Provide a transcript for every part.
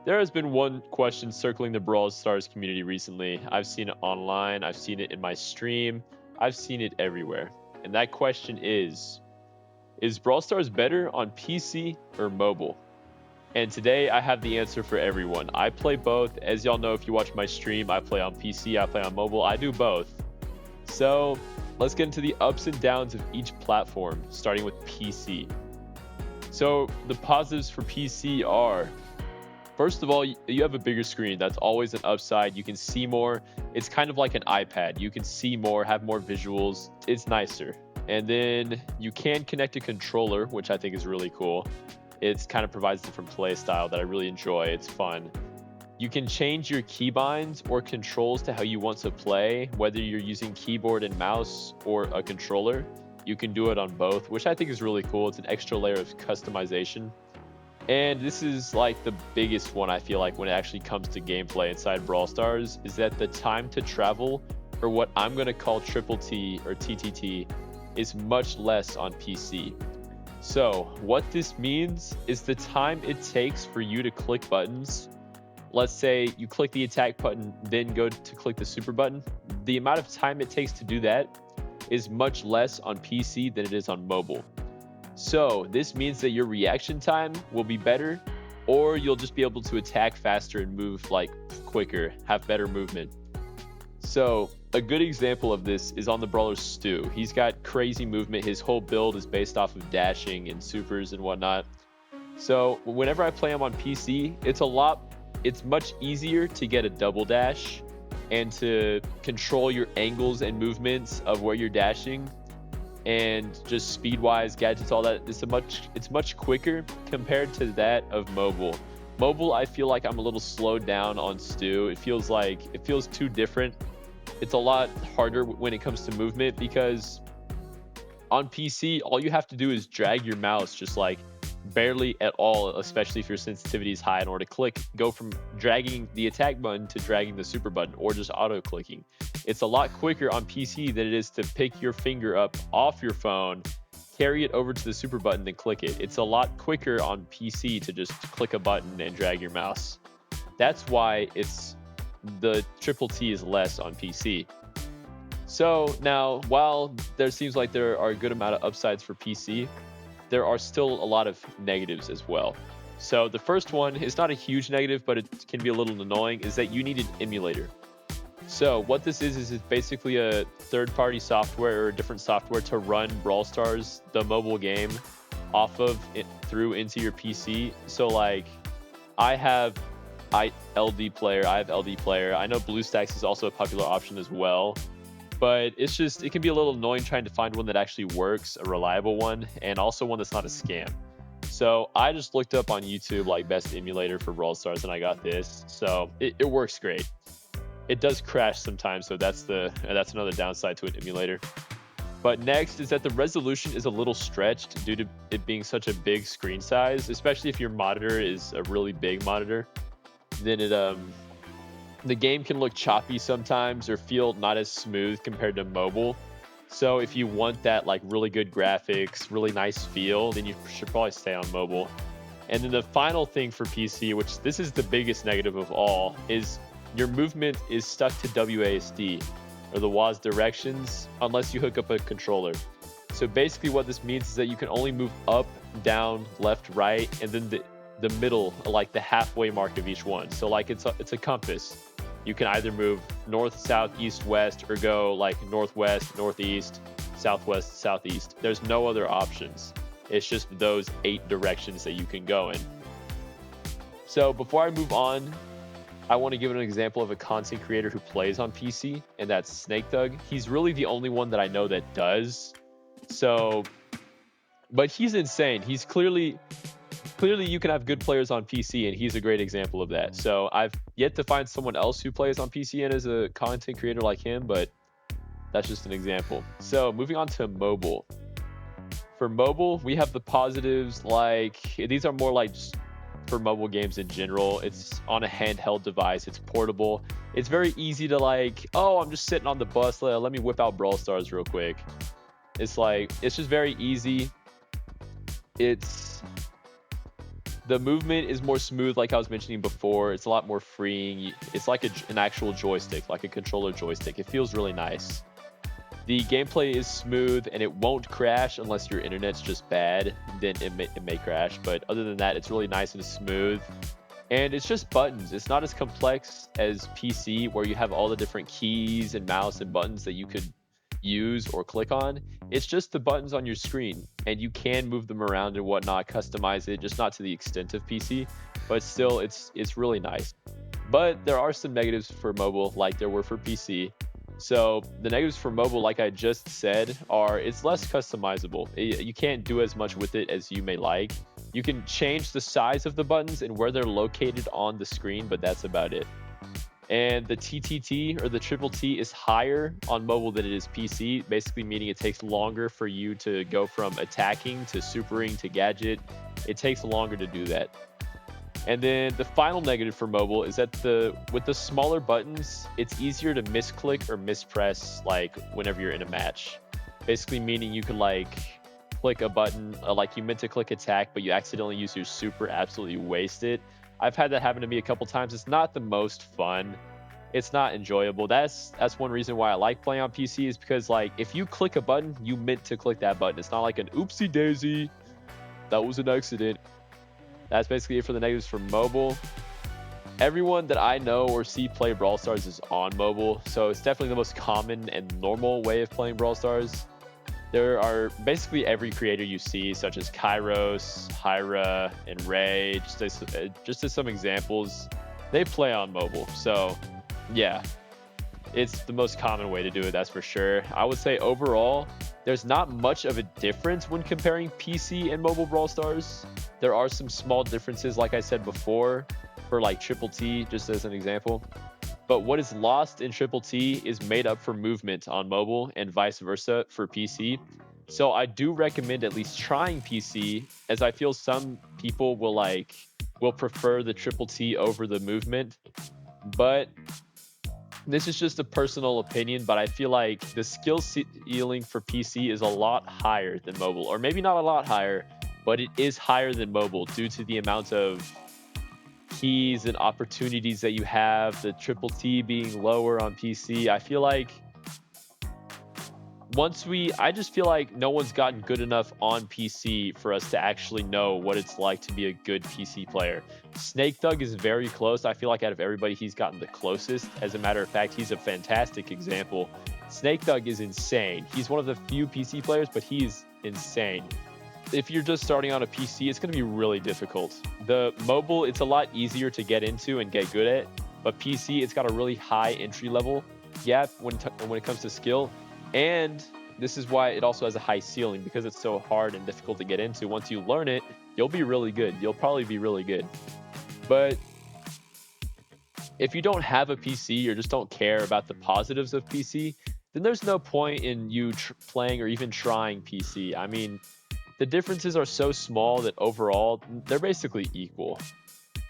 There has been one question circling the Brawl Stars community recently. I've seen it online, I've seen it in my stream, I've seen it everywhere. And that question is Brawl Stars better on PC or mobile? And today I have the answer for everyone. I play both. As y'all know, if you watch my stream, I play on PC, I play on mobile, I do both. So let's get into the ups and downs of each platform, starting with PC. So the positives for PC are, first of all, you have a bigger screen. That's always an upside. You can see more. It's kind of like an iPad. You can see more, have more visuals. It's nicer. And then you can connect a controller, which I think is really cool. It kind of provides a different play style that I really enjoy. It's fun. You can change your keybinds or controls to how you want to play, whether you're using keyboard and mouse or a controller. You can do it on both, which I think is really cool. It's an extra layer of customization. And this is like the biggest one I feel like when it actually comes to gameplay inside Brawl Stars, is that the time to travel, or what I'm going to call Triple T or TTT, is much less on PC. So what this means is the time it takes for you to click buttons. Let's say you click the attack button, then go to click the super button. The amount of time it takes to do that is much less on PC than it is on mobile. So this means that your reaction time will be better, or you'll just be able to attack faster and move like quicker, have better movement. So a good example of this is on the brawler Stu. He's got crazy movement. His whole build is based off of dashing and supers and whatnot. So whenever I play him on PC, it's much easier to get a double dash and to control your angles and movements of where you're dashing, and just speed wise, gadgets, all that. It's much quicker compared to that of mobile. Mobile, I feel like I'm a little slowed down on Stu. It feels too different. It's a lot harder when it comes to movement, because on PC, all you have to do is drag your mouse just like barely at all, especially if your sensitivity is high, in order to go from dragging the attack button to dragging the super button, or just auto clicking. It's a lot quicker on PC than it is to pick your finger up off your phone, carry it over to the super button, then click it. It's a lot quicker on PC to just click a button and drag your mouse. That's why the Triple T is less on PC. So now, while there seems like there are a good amount of upsides for PC, there are still a lot of negatives as well. So the first one is not a huge negative, but it can be a little annoying, is that you need an emulator. So what this is it's basically a third-party software or a different software to run Brawl Stars, the mobile game, off of it through into your PC. So like, I have LD Player. I know BlueStacks is also a popular option as well. But it can be a little annoying trying to find one that actually works, a reliable one, and also one that's not a scam. So I just looked up on YouTube like best emulator for Brawl Stars, and I got this. So it works great. It does crash sometimes, so that's another downside to an emulator. But next is that the resolution is a little stretched due to it being such a big screen size, especially if your monitor is a really big monitor. Then the game can look choppy sometimes or feel not as smooth compared to mobile. So if you want that like really good graphics, really nice feel, then you should probably stay on mobile. And then the final thing for PC, which this is the biggest negative of all, is your movement is stuck to WASD, or the WAS directions, unless you hook up a controller. So basically what this means is that you can only move up, down, left, right, and then the middle, like the halfway mark of each one. So like it's a compass. You can either move north, south, east, west, or go like northwest, northeast, southwest, southeast. There's no other options. It's just those 8 directions that you can go in. So before I move on, I want to give an example of a content creator who plays on PC, and that's Snake Thug. He's really the only one that I know that does. So, but he's insane. He's clearly you can have good players on PC, and he's a great example of that. So I've yet to find someone else who plays on PC and is a content creator like him, but that's just an example. So moving on to mobile. For mobile, we have the positives, like these are more like just for mobile games in general. It's on a handheld device, it's portable. It's very easy to like, oh, I'm just sitting on the bus, let me whip out Brawl Stars real quick. It's just very easy. The movement is more smooth, like I was mentioning before. It's a lot more freeing. It's like an actual joystick, like a controller joystick. It feels really nice. The gameplay is smooth and it won't crash unless your internet's just bad. Then it may crash. But other than that, it's really nice and smooth. And it's just buttons. It's not as complex as PC, where you have all the different keys and mouse and buttons that you could use or click on. It's just the buttons on your screen, and you can move them around and whatnot, customize it, just not to the extent of PC, but still it's really nice. But there are some negatives for mobile, like there were for PC. So the negatives for mobile, like I just said, are it's less customizable. You can't do as much with it as you may like. You can change the size of the buttons and where they're located on the screen, but that's about it. And the TTT, or the triple T, is higher on mobile than it is PC, basically meaning it takes longer for you to go from attacking to supering to gadget. It takes longer to do that. And then the final negative for mobile is that with the smaller buttons, it's easier to misclick or mispress, like whenever you're in a match. Basically meaning you could like click a button, like you meant to click attack, but you accidentally use your super, absolutely waste it. I've had that happen to me a couple times. It's not the most fun. It's not enjoyable. That's one reason why I like playing on PC, is because like if you click a button, you meant to click that button. It's not like an oopsie daisy, that was an accident. That's basically it for the negatives for mobile. Everyone that I know or see play Brawl Stars is on mobile, so it's definitely the most common and normal way of playing Brawl Stars. There are basically every creator you see, such as Kairos, Hyra, and Ray, just as some examples, they play on mobile. So yeah, it's the most common way to do it, that's for sure. I would say overall, there's not much of a difference when comparing PC and mobile Brawl Stars. There are some small differences, like I said before, for like Triple T, just as an example. But what is lost in Triple T is made up for movement on mobile, and vice versa for PC. So I do recommend at least trying PC, as I feel some people will prefer the Triple T over the movement. But this is just a personal opinion, but I feel like the skill ceiling for PC is a lot higher than mobile, or maybe not a lot higher, but it is higher than mobile due to the amount of keys and opportunities that you have, the Triple T being lower on PC. I feel like I just feel like no one's gotten good enough on PC for us to actually know what it's like to be a good PC player. Snake Thug is very close. I feel like out of everybody, he's gotten the closest. As a matter of fact, he's a fantastic example. Snake Thug is insane. He's one of the few PC players, but he's insane. If you're just starting on a PC, it's going to be really difficult. The mobile, it's a lot easier to get into and get good at, but PC, it's got a really high entry level gap when it comes to skill. And this is why it also has a high ceiling, because it's so hard and difficult to get into. Once you learn it, you'll be really good. You'll probably be really good. But if you don't have a PC or just don't care about the positives of PC, then there's no point in you playing or even trying PC. I mean, the differences are so small that overall, they're basically equal.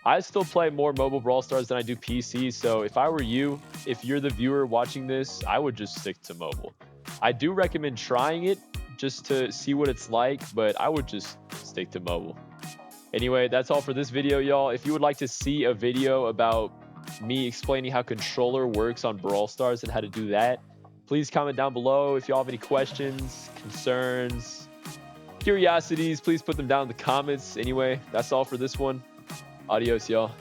I still play more mobile Brawl Stars than I do PC, so if I were you, if you're the viewer watching this, I would just stick to mobile. I do recommend trying it just to see what it's like, but I would just stick to mobile. Anyway, that's all for this video, y'all. If you would like to see a video about me explaining how controller works on Brawl Stars and how to do that, please comment down below. If y'all have any questions, concerns, curiosities, please put them down in the comments. Anyway, that's all for this one. Adios, y'all.